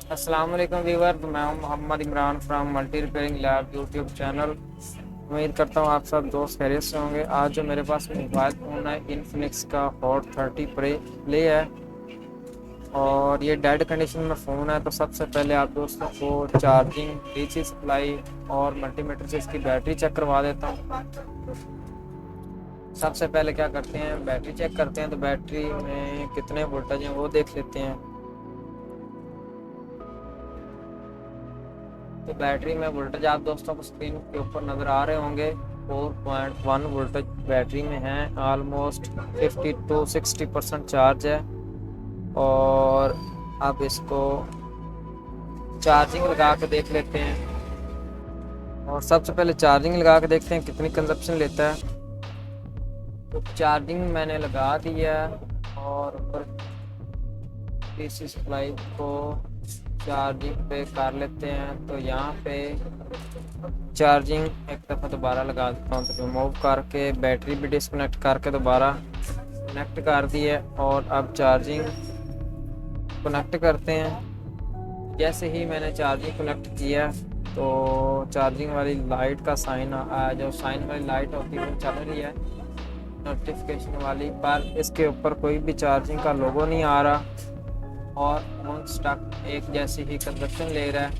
अस्सलाम वालेकुम व्यूवर, मैं हूं Mohammad Imran from multi repairing lab YouTube channel. उम्मीद करता हूं आप सब दोस्त खैरियत से होंगे। आज जो मेरे पास मोबाइल फ़ोन है इन्फिनिक्स का हॉट 30 प्ले है और ये डेड कंडीशन में फ़ोन है। तो सबसे पहले आप दोस्तों को चार्जिंग, डीसी सप्लाई और मल्टीमीटर से इसकी बैटरी चेक करवा देता हूँ। सबसे पहले क्या करते हैं, बैटरी चेक करते हैं। तो बैटरी में कितने वोल्टेज हैं वो देख लेते हैं। तो बैटरी में वोल्टेज आप दोस्तों को स्क्रीन के ऊपर नज़र आ रहे होंगे। 4.1 वोल्टेज बैटरी में है। ऑलमोस्ट 50 to 60% चार्ज है। और अब इसको चार्जिंग लगा के देख लेते हैं। और सबसे पहले चार्जिंग लगा के देखते हैं कितनी कंजप्शन लेता है। तो चार्जिंग मैंने लगा दिया और ऊपर डीसी सप्लाई को चार्जिंग पे कर लेते हैं। तो यहाँ पे चार्जिंग एक दफ़ा दोबारा लगा देता हूँ। तो रिमूव करके बैटरी भी डिस्कनेक्ट करके दोबारा कनेक्ट कर दी है। और अब चार्जिंग कनेक्ट करते हैं। जैसे ही मैंने चार्जिंग कनेक्ट किया तो चार्जिंग वाली लाइट का साइन जो साइन वाली लाइट होती है वो चल रही है नोटिफिकेशन वाली, पर इसके ऊपर कोई भी चार्जिंग का लोगो नहीं आ रहा और ऑन स्टॉक एक जैसी ही कंजप्शन ले रहा है।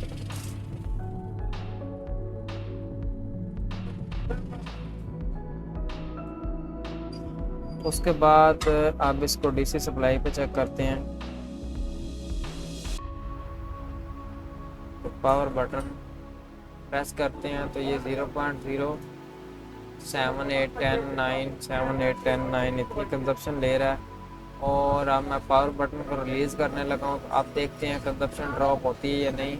उसके बाद आप इसको डीसी सप्लाई पे चेक करते हैं। तो पावर बटन प्रेस करते हैं तो ये 0.07810 इतनी कंजप्शन ले रहा है। और अब मैं पावर बटन को रिलीज़ करने लगा हूँ। तो आप देखते हैं कंजप्शन ड्रॉप होती है या नहीं।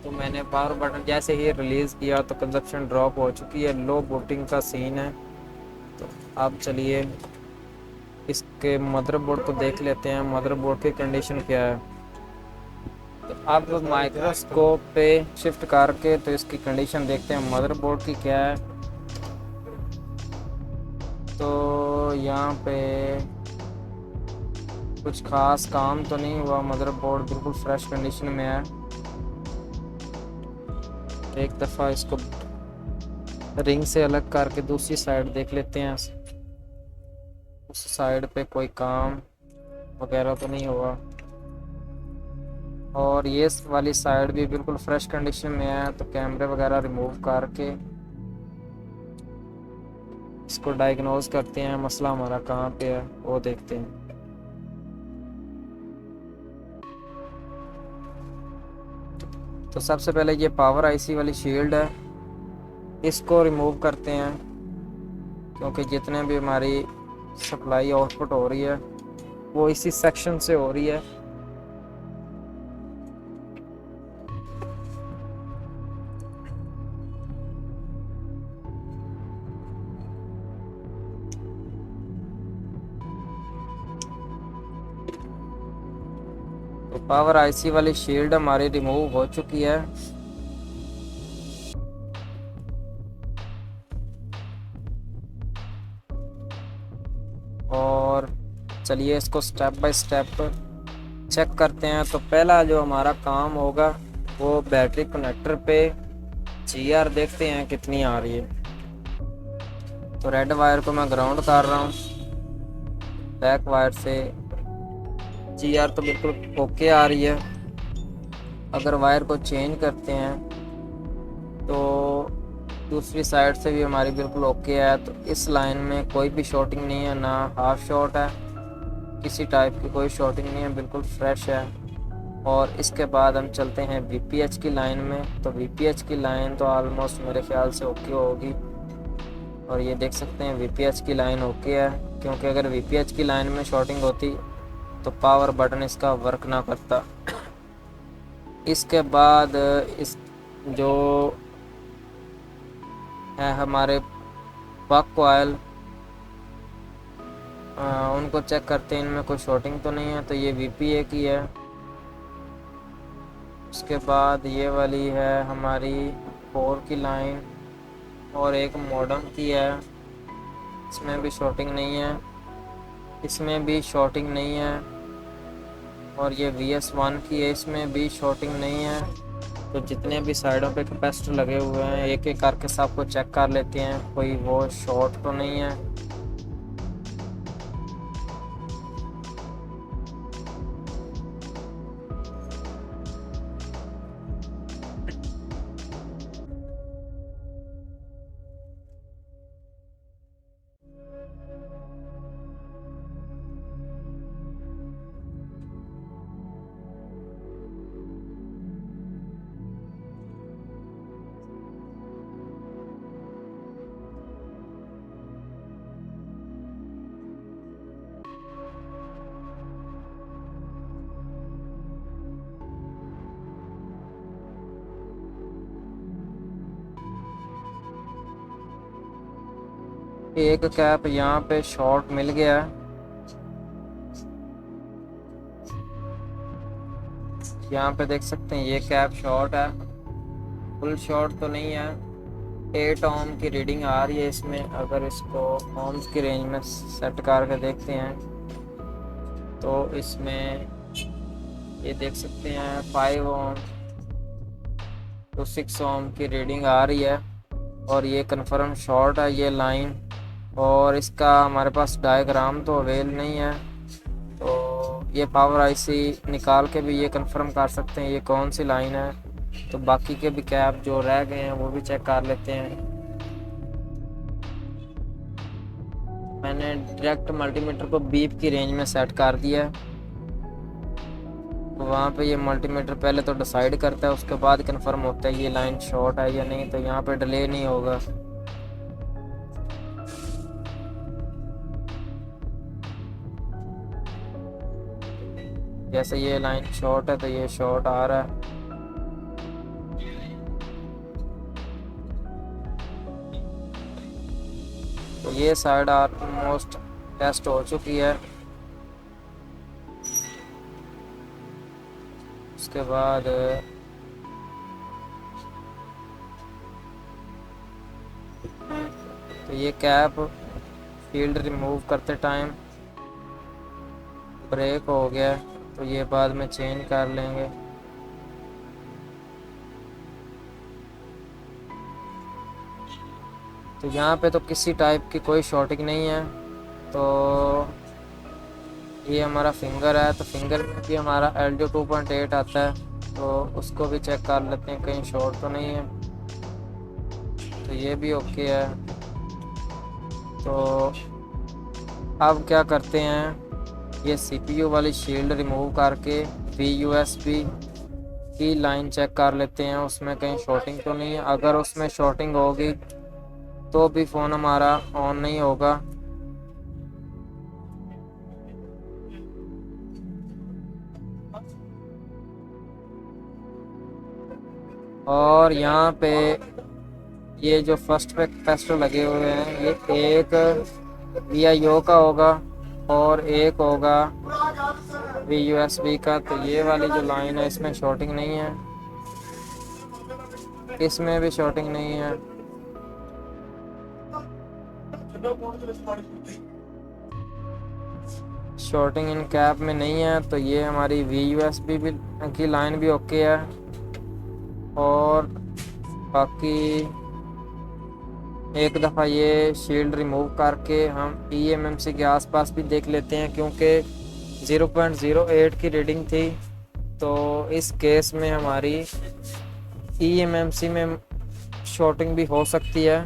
तो मैंने पावर बटन जैसे ही रिलीज़ किया तो कंजप्शन ड्रॉप हो चुकी है। लो बूटिंग का सीन है। तो अब चलिए इसके मदरबोर्ड को देख लेते हैं, मदरबोर्ड की कंडीशन क्या है। तो अब माइक्रोस्कोप पे शिफ्ट करके तो इसकी कंडीशन देखते हैं मदरबोर्ड की क्या है। तो यहाँ पे कुछ खास काम तो नहीं हुआ, मदरबोर्ड बिल्कुल फ्रेश कंडीशन में है। एक दफ़ा इसको रिंग से अलग करके दूसरी साइड देख लेते हैं। उस साइड पे कोई काम वगैरह तो नहीं हुआ। और ये वाली साइड भी बिल्कुल फ्रेश कंडीशन में है। तो कैमरे वगैरह रिमूव करके इसको डायग्नोज करते हैं, मसला हमारा कहाँ पे है वो देखते हैं। तो सबसे पहले ये पावर आईसी वाली शील्ड है, इसको रिमूव करते हैं क्योंकि जितने भी हमारी सप्लाई आउटपुट हो रही है वो इसी सेक्शन से हो रही है। तो पावर आईसी वाली शील्ड हमारी रिमूव हो चुकी है। और चलिए इसको स्टेप बाय स्टेप चेक करते हैं। तो पहला जो हमारा काम होगा वो बैटरी कनेक्टर पे जीआर देखते हैं कितनी आ रही है। तो रेड वायर को मैं ग्राउंड कर रहा हूँ, ब्लैक वायर से जीआर तो बिल्कुल ओके आ रही है। अगर वायर को चेंज करते हैं तो दूसरी साइड से भी हमारी बिल्कुल ओके है। तो इस लाइन में कोई भी शॉर्टिंग नहीं है, ना हाफ शॉर्ट है, किसी टाइप की कोई शॉर्टिंग नहीं है, बिल्कुल फ्रेश है। और इसके बाद हम चलते हैं वीपीएच की लाइन में। तो वीपीएच की लाइन तो ऑलमोस्ट मेरे ख्याल से ओके होगी। और ये देख सकते हैं वीपीएच की लाइन ओके है, क्योंकि अगर वीपीएच की लाइन में शॉर्टिंग होती तो पावर बटन इसका वर्क ना करता। इसके बाद इस जो है हमारे बक कॉइल, उनको चेक करते हैं, इनमें कोई शॉर्टिंग तो नहीं है। तो ये वीपीए की है। उसके बाद ये वाली है हमारी 4 की लाइन और एक मॉडम की है, इसमें भी शॉर्टिंग नहीं है, इसमें भी शॉर्टिंग नहीं है। और ये VS1 की है, इसमें भी शॉर्टिंग नहीं है। तो जितने भी साइडों पे कैपेसिटर लगे हुए हैं एक एक करके सबको चेक कर लेते हैं, कोई वो शॉर्ट तो नहीं है। एक कैप यहाँ पे शॉर्ट मिल गया है। यहाँ पे देख सकते हैं ये कैप शॉर्ट है, फुल शॉर्ट तो नहीं है। 8 ओम की रीडिंग आ रही है इसमें। अगर इसको ओम्स की रेंज में सेट करके देखते हैं तो इसमें ये देख सकते हैं 5 ओम तो 6 ओम की रीडिंग आ रही है। और ये कन्फर्म शॉर्ट है ये लाइन। और इसका हमारे पास डायग्राम तो अवेल नहीं है, तो ये पावर आईसी निकाल के भी ये कंफर्म कर सकते हैं ये कौन सी लाइन है। तो बाकी के भी कैप जो रह गए हैं वो भी चेक कर लेते हैं। मैंने डायरेक्ट मल्टीमीटर को बीप की रेंज में सेट कर दिया है। तो वहाँ पे ये मल्टीमीटर पहले तो डिसाइड करता है, उसके बाद कंफर्म होता है ये लाइन शॉर्ट है या नहीं। तो यहाँ पे डिले नहीं होगा। जैसे ये लाइन शॉर्ट है तो ये शॉर्ट आ रहा है। तो ये साइड ऑलमोस्ट टेस्ट हो चुकी है। उसके बाद तो ये कैप फील्ड रिमूव करते टाइम ब्रेक हो गया, तो ये बाद में चेंज कर लेंगे। तो यहाँ पे तो किसी टाइप की कोई शॉर्टिंग नहीं है। तो ये हमारा फिंगर है, तो फिंगर में भी हमारा LDO 2.8 आता है, तो उसको भी चेक कर लेते हैं कहीं शॉर्ट तो नहीं है। तो ये भी ओके है। तो अब क्या करते हैं, ये CPU वाली शील्ड रिमूव करके VUSB की लाइन चेक कर लेते हैं उसमें कहीं शॉर्टिंग तो नहीं है। अगर उसमें शॉर्टिंग होगी तो भी फ़ोन हमारा ऑन नहीं होगा। और यहाँ पे ये जो फर्स्ट पे कैपेसिटर लगे हुए हैं ये एक VIO का होगा और एक होगा VUSB का। तो ये वाली जो लाइन है इसमें शॉर्टिंग नहीं है, इसमें भी शॉर्टिंग नहीं है। शॉर्टिंग इन कैप में नहीं है। तो ये हमारी VUSB भी की लाइन भी ओके है। और बाकी एक दफ़ा ये शील्ड रिमूव करके हम eMMC के आसपास भी देख लेते हैं, क्योंकि 0.08 की रीडिंग थी। तो इस केस में हमारी eMMC में शॉर्टिंग भी हो सकती है,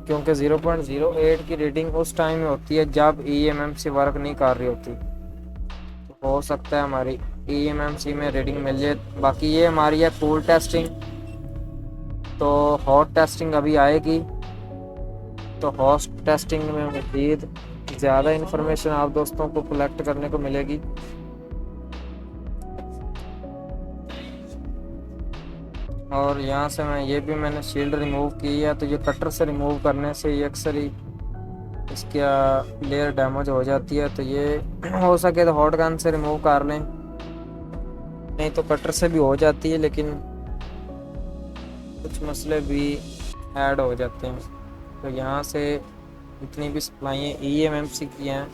क्योंकि 0.08 की रीडिंग उस टाइम में होती है जब eMMC वर्क नहीं कर रही होती। तो हो सकता है हमारी eMMC में रीडिंग मिल जाए। बाकी ये हमारी है कूल टेस्टिंग, तो हॉट टेस्टिंग अभी आएगी। तो हॉट टेस्टिंग में मज़ीद ज़्यादा इन्फॉर्मेशन आप दोस्तों को कलेक्ट करने को मिलेगी। और यहाँ से मैंने शील्ड रिमूव की है। तो ये कटर से रिमूव करने से ये अक्सर ही इसका लेयर डैमेज हो जाती है। तो ये हो सके तो हॉट गन से रिमूव कर लें, नहीं तो कटर से भी हो जाती है, लेकिन कुछ मसले भी ऐड हो जाते हैं। तो यहाँ से जितनी भी सप्लाइयाँ eMMC की हैं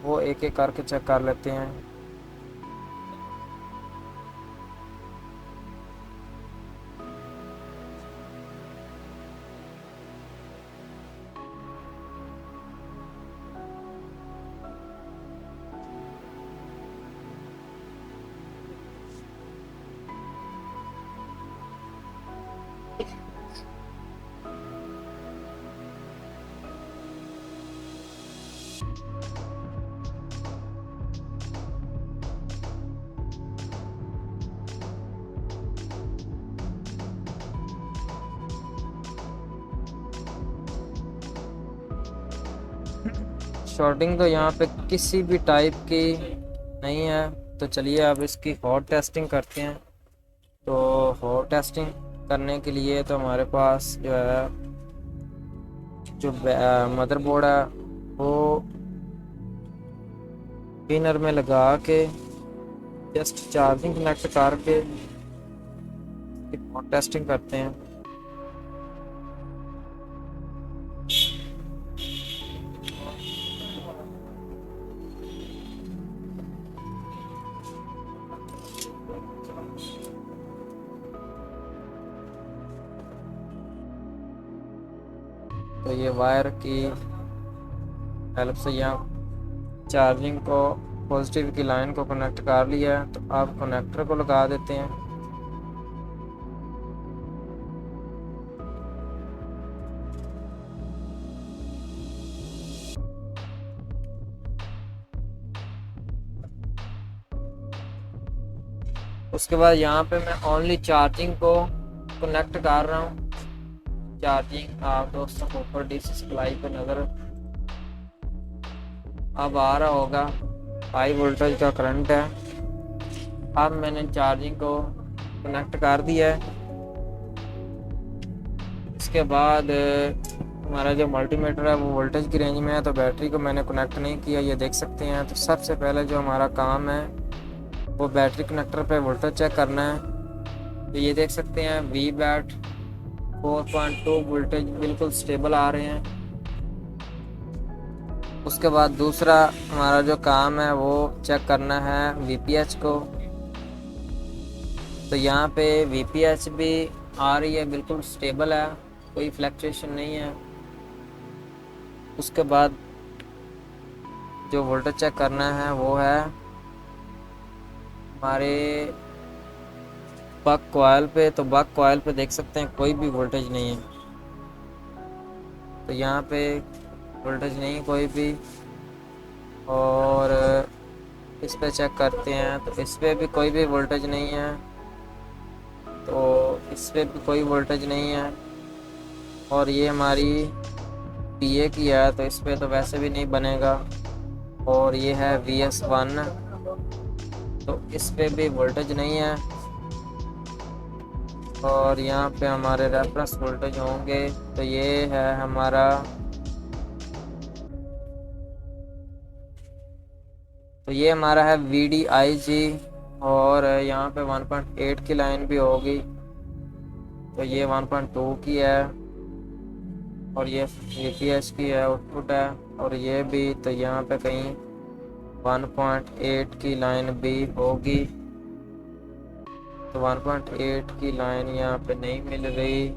वो एक एक करके चेक कर लेते हैं। शॉर्टिंग तो यहाँ पे किसी भी टाइप की नहीं है। तो चलिए अब इसकी हॉट टेस्टिंग करते हैं। तो हॉट टेस्टिंग करने के लिए तो हमारे पास जो है, जो मदरबोर्ड है वो पिनर में लगा के जस्ट चार्जिंग कनेक्ट करके हॉट टेस्टिंग करते हैं। तो ये वायर की हेल्प से यहाँ चार्जिंग को, पॉजिटिव की लाइन को कनेक्ट कर लिया है। तो अब कनेक्टर को लगा देते हैं। उसके बाद यहाँ पे मैं ओनली चार्जिंग को कनेक्ट कर रहा हूँ। चार्जिंग आप दोस्तों को ऊपर डीसी सप्लाई पे नज़र अब आ रहा होगा, हाई वोल्टेज का करंट है। अब मैंने चार्जिंग को कनेक्ट कर दिया है। इसके बाद हमारा जो मल्टीमीटर है वो वोल्टेज की रेंज में है, तो बैटरी को मैंने कनेक्ट नहीं किया, ये देख सकते हैं। तो सबसे पहले जो हमारा काम है वो बैटरी कनेक्टर पे वोल्टेज चेक करना है। तो ये देख सकते हैं वी बैट 4.2 वोल्टेज बिल्कुल स्टेबल आ रहे हैं। उसके बाद दूसरा हमारा जो काम है वो चेक करना है वीपीएच को। तो यहाँ पे वीपीएच भी आ रही है, बिल्कुल स्टेबल है, कोई फ्लक्चुएशन नहीं है। उसके बाद जो वोल्टेज चेक करना है वो है हमारे बक कॉइल पे। तो बक कॉइल पे देख सकते हैं कोई भी वोल्टेज नहीं है। तो यहाँ पे वोल्टेज नहीं कोई भी। और इस पे चेक करते हैं तो इस पे भी कोई भी वोल्टेज नहीं है। तो इस पे भी कोई वोल्टेज नहीं है। और ये हमारी पीए की है, तो इस पे तो वैसे भी नहीं बनेगा। और ये है VS1, तो इस पे भी वोल्टेज नहीं है। और यहाँ पे हमारे रेफरेंस वोल्टेज होंगे। तो ये है हमारा, तो ये हमारा है VDIG। और यहाँ पे 1.8 की लाइन भी होगी, तो ये 1.2 की है। और ये VPH की है आउटपुट है। और ये भी, तो यहाँ पे कहीं 1.8 की लाइन भी होगी। तो 1.8 की लाइन यहाँ पे नहीं मिल रही।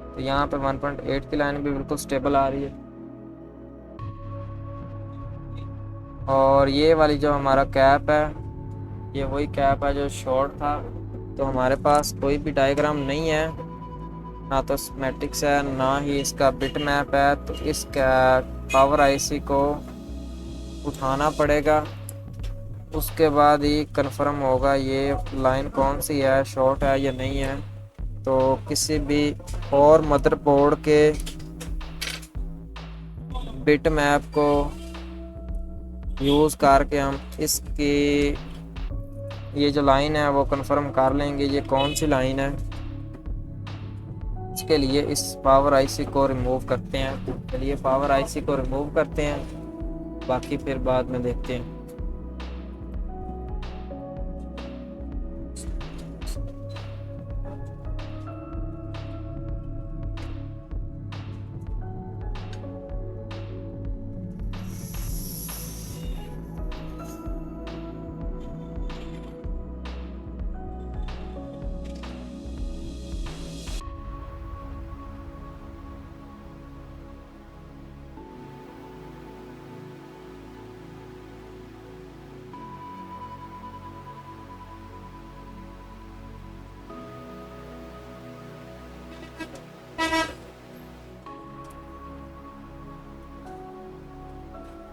तो यहाँ पे 1.8 की लाइन भी बिल्कुल स्टेबल आ रही है। और ये वाली जो हमारा कैप है, ये वही कैप है जो शॉर्ट था। तो हमारे पास कोई भी डायग्राम नहीं है, ना तो स्कीमेटिक्स है, ना ही इसका बिट मैप है। तो इस पावर आईसी को उठाना पड़ेगा, उसके बाद ही कंफर्म होगा ये लाइन कौन सी है, शॉर्ट है या नहीं है। तो किसी भी और मदरबोर्ड के बिट मैप को यूज़ करके हम इसकी ये जो लाइन है वो कंफर्म कर लेंगे ये कौन सी लाइन है। इसके लिए इस पावर आईसी को रिमूव करते हैं। चलिए पावर आईसी को रिमूव करते हैं, बाकी फिर बाद में देखते हैं।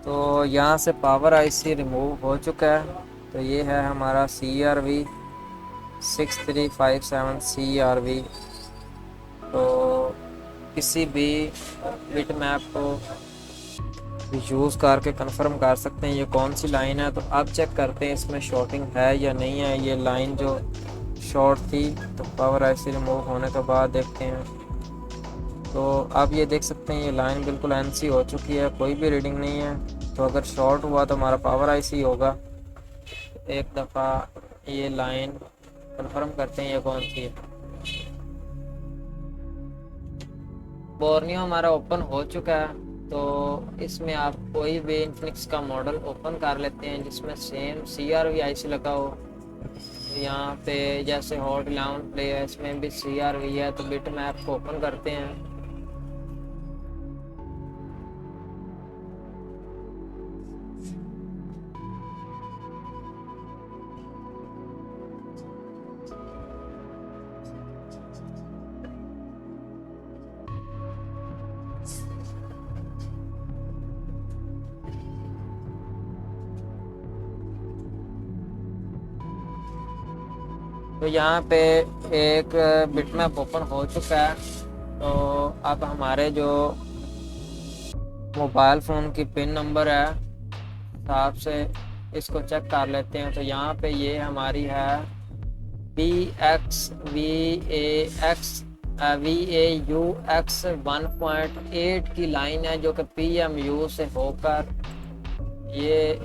तो यहाँ से पावर आईसी रिमूव हो चुका है। तो ये है हमारा CRV6357 CRV। तो किसी भी बिट मैप को यूज़ करके कंफर्म कर सकते हैं ये कौन सी लाइन है। तो अब चेक करते हैं इसमें शॉर्टिंग है या नहीं है। ये लाइन जो शॉर्ट थी तो पावर आईसी रिमूव होने के बाद देखते हैं। तो आप ये देख सकते हैं ये लाइन बिल्कुल एनसी हो चुकी है, कोई भी रीडिंग नहीं है। तो अगर शॉर्ट हुआ तो हमारा पावर आईसी होगा। एक दफ़ा ये लाइन कंफर्म करते हैं ये कौन सी है। बोर्नियो हमारा ओपन हो चुका है। तो इसमें आप कोई भी इन्फिनिक्स का मॉडल ओपन कर लेते हैं जिसमें सेम CRV आईसी लगा हो। यहाँ पे जैसे हॉट 11 प्ले है, इसमें भी CRV है। तो बिट मैप को ओपन करते हैं। तो यहाँ पे एक बिटमैप ओपन हो चुका है। तो अब हमारे जो मोबाइल फ़ोन की पिन नंबर है हिसाब से इसको चेक कर लेते हैं। तो यहाँ पे ये हमारी है VAUX 1.8 की लाइन है जो कि PMU से होकर ये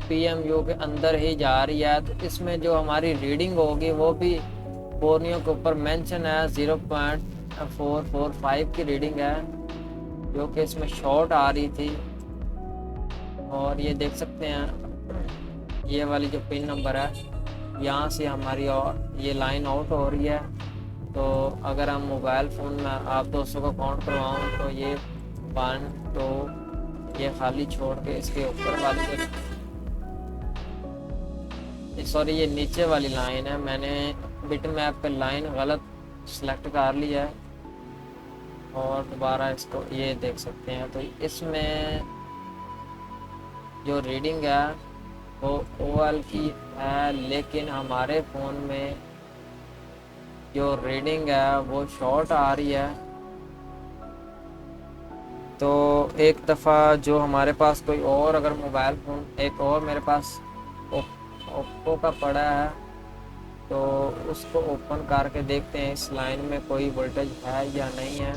PMU के अंदर ही जा रही है। तो इसमें जो हमारी रीडिंग होगी वो भी बोर्नियो के ऊपर मेंशन है 0.445 की रीडिंग है जो कि इसमें शॉर्ट आ रही थी। और ये देख सकते हैं ये वाली जो पिन नंबर है यहाँ से हमारी और ये लाइन आउट हो रही है। तो अगर हम मोबाइल फ़ोन में आप दोस्तों को काउंट करवाऊँ तो ये 1 2 ये खाली छोड़ के इसके ऊपर वाली सॉरी ये नीचे वाली लाइन है, मैंने बिट मैप पे लाइन गलत सेलेक्ट कर लिया है। और दोबारा इसको ये देख सकते हैं। तो इसमें जो रीडिंग है वो OL की है, लेकिन हमारे फ़ोन में जो रीडिंग है वो शॉर्ट आ रही है। तो एक दफ़ा जो हमारे पास कोई और अगर मोबाइल फ़ोन एक और मेरे पास ओप्पो का पड़ा है तो उसको ओपन करके देखते हैं इस लाइन में कोई वोल्टेज है या नहीं है।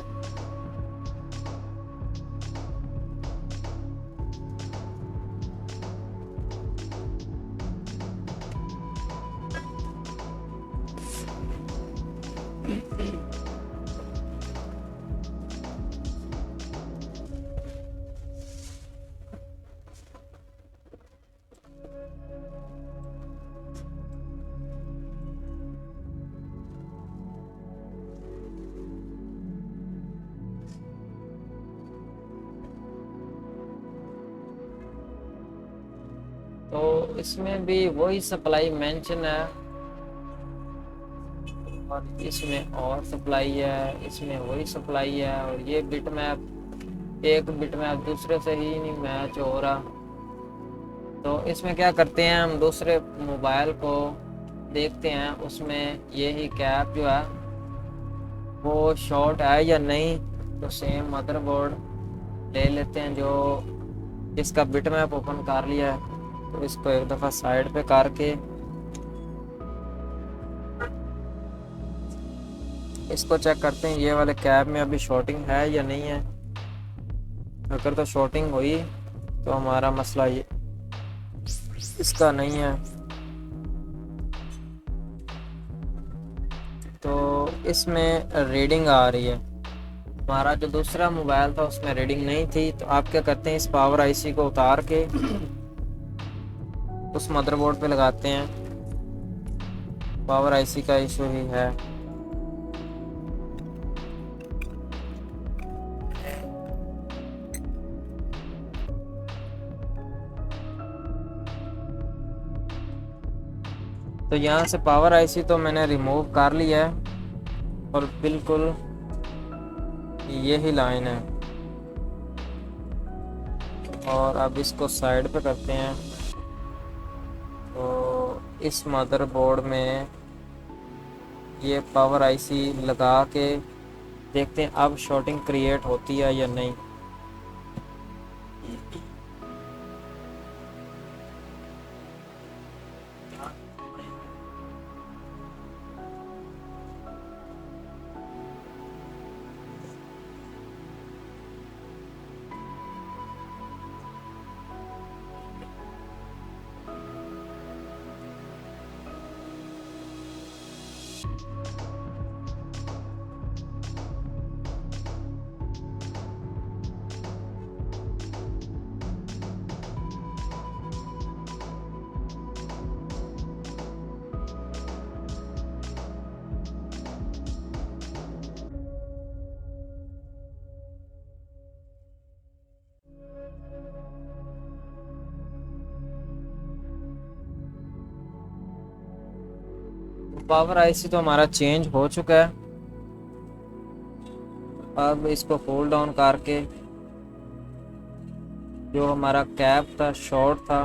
तो इसमें भी वही सप्लाई मेंशन है और इसमें और सप्लाई है, इसमें वही सप्लाई है। और ये बिट मैप एक बिट मैप दूसरे से ही नहीं मैच हो रहा। तो इसमें क्या करते हैं हम दूसरे मोबाइल को देखते हैं उसमें यही कैप जो है वो शॉर्ट है या नहीं। तो सेम मदरबोर्ड ले लेते हैं जो इसका बिट मैप ओपन कर लिया है। तो इसको एक दफ़ा साइड पे करके इसको चेक करते हैं ये वाले कैब में अभी शॉर्टिंग है या नहीं है। अगर तो शॉर्टिंग हुई तो हमारा मसला ये इसका नहीं है। तो इसमें रीडिंग आ रही है। हमारा जो दूसरा मोबाइल था उसमें रीडिंग नहीं थी। तो आप क्या करते हैं इस पावर आईसी को उतार के उस मदरबोर्ड पे लगाते हैं। पावर आईसी का इशू ही है। तो यहाँ से पावर आईसी तो मैंने रिमूव कर लिया है और बिल्कुल यही लाइन है। और अब इसको साइड पे करते हैं। तो इस मदरबोर्ड में ये पावर आईसी लगा के देखते हैं अब शॉर्टिंग क्रिएट होती है या नहीं। पावर आईसी तो हमारा चेंज हो चुका है। अब इसको फोल्ड डाउन करके जो हमारा कैप था शॉर्ट था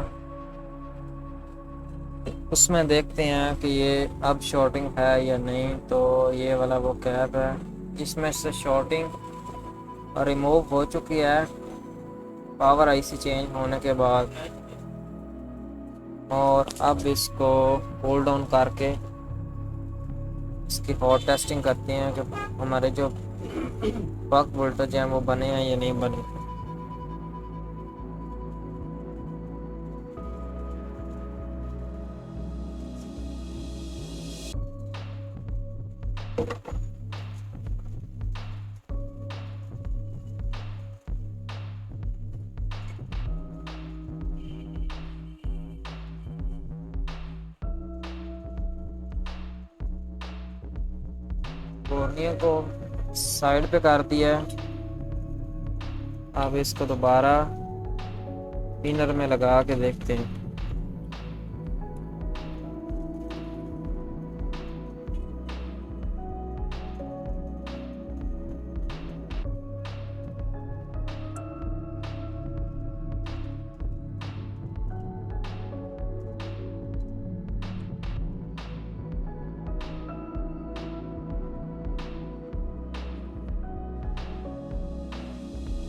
उसमें देखते हैं कि ये अब शॉर्टिंग है या नहीं। तो ये वाला वो कैप है जिसमें से शॉर्टिंग रिमूव हो चुकी है पावर आईसी चेंज होने के बाद। और अब इसको होल्ड डाउन करके इसकी हॉट टेस्टिंग करते हैं कि हमारे जो बक वोल्टेज हैं वो बने हैं या नहीं बने। बोर्नियो को साइड पे कर दिया है। अब इसको दोबारा पिनर में लगा के देखते हैं।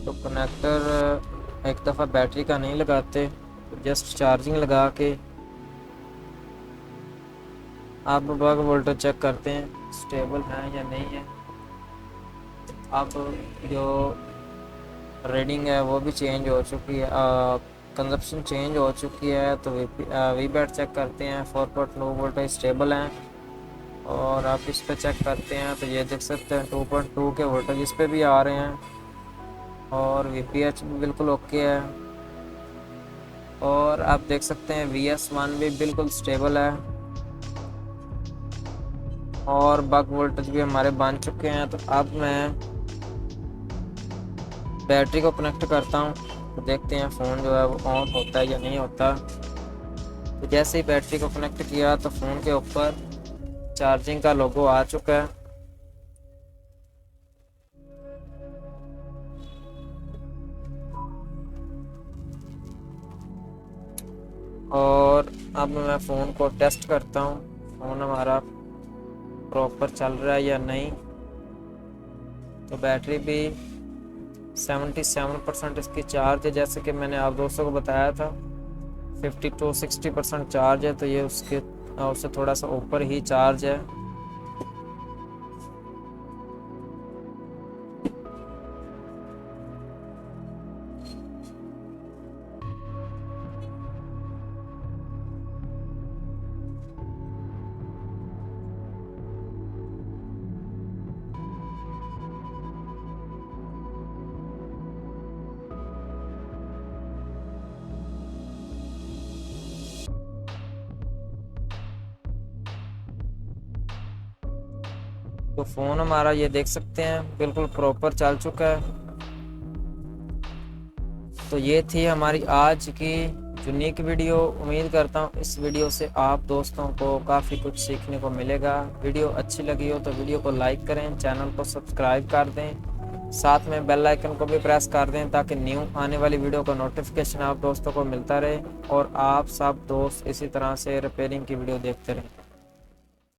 तो कनेक्टर एक दफ़ा बैटरी का नहीं लगाते, जस्ट चार्जिंग लगा के आप बग वोल्टेज चेक करते हैं स्टेबल है या नहीं है। अब जो रीडिंग है वो भी चेंज हो चुकी है, कंजप्शन चेंज हो चुकी है। तो वी बैट चेक करते हैं 4.2 वोल्टेज स्टेबल हैं। और आप इस पे चेक करते हैं तो ये देख सकते हैं 2.2 के वोल्टेज इस पे भी आ रहे हैं। और VPH भी बिल्कुल ओके है। और आप देख सकते हैं VS1 भी बिल्कुल स्टेबल है। और बक वोल्टेज भी हमारे बन चुके हैं। तो अब मैं बैटरी को कनेक्ट करता हूँ तो देखते हैं फ़ोन जो है वो ऑन होता है या नहीं होता। तो जैसे ही बैटरी को कनेक्ट किया तो फ़ोन के ऊपर चार्जिंग का लोगो आ चुका है। और अब मैं फ़ोन को टेस्ट करता हूँ फ़ोन हमारा प्रॉपर चल रहा है या नहीं। तो बैटरी भी 77% इसकी चार्ज है, जैसे कि मैंने आप दोस्तों को बताया था 50 to 60% चार्ज है। तो ये उससे थोड़ा सा ऊपर ही चार्ज है। तो फ़ोन हमारा ये देख सकते हैं बिल्कुल प्रॉपर चल चुका है। तो ये थी हमारी आज की यूनिक वीडियो। उम्मीद करता हूँ इस वीडियो से आप दोस्तों को काफ़ी कुछ सीखने को मिलेगा। वीडियो अच्छी लगी हो तो वीडियो को लाइक करें, चैनल को सब्सक्राइब कर दें। साथ में बेल आइकन को भी प्रेस कर दें ताकि न्यू आने वाली वीडियो का नोटिफिकेशन आप दोस्तों को मिलता रहे और आप सब दोस्त इसी तरह से रिपेयरिंग की वीडियो देखते रहें।